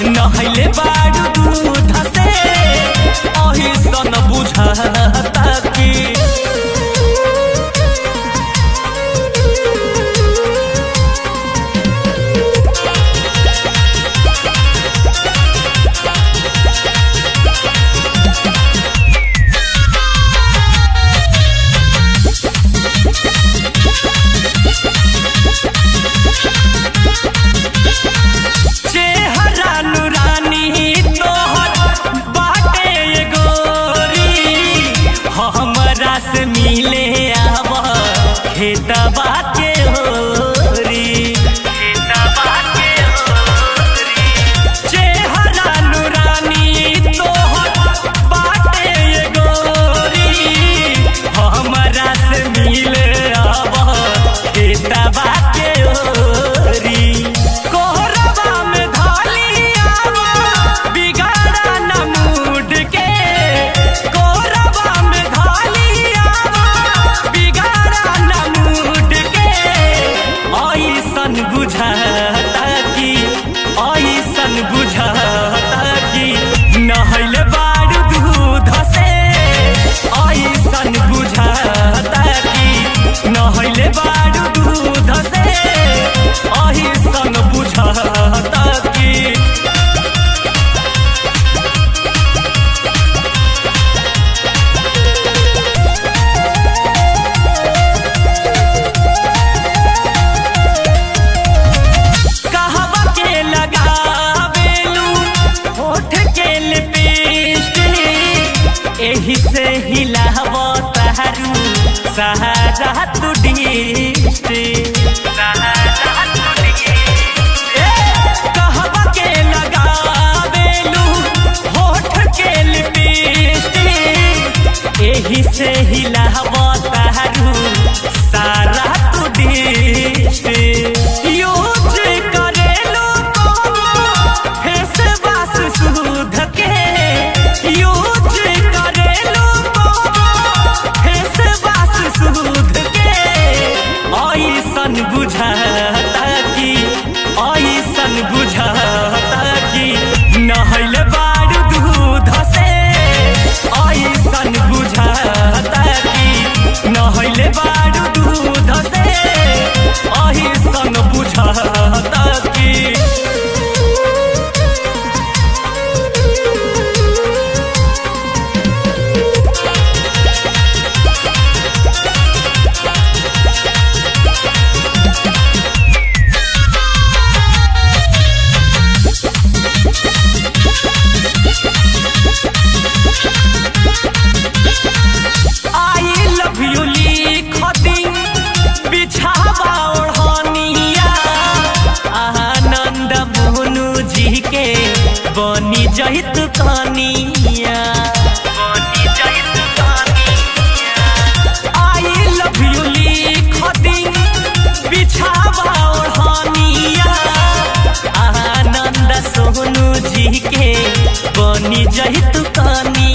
नहले बारू दूध से अही सन बुझाता की से मिले आव खेतबा के होरी चेहरा नुरानी तोहर बाटे ये गोरी हमरा से मिले आव खेतबा के होरी कोहरबा में धाली आव बिगाड़ा न मूड के कोहरबा में धाली बुझाता कि नहले बारू दूध से ऐसन बुझाता कि नहले बारू दूध से ऐसन बुझाता कि एही से हिलावत हरू सहारा तू डिस्टे कहवा के लगावेलू होठ के लिपस्टिक एही से हिलावत हरू सारा तू डिस्टे यूज करेलू फेस वाश सुध के बुझाता कि ऐसन बुझाता कि नहले बारू दूध से ऐसन बुझाता कि नहले बारू दूध से ऐसन बुझाता कि बनी जहित कनिया आई लव यू लिखती बिछावा ओढ़निया आनंद सोनू जी के बनी जहित कनिया।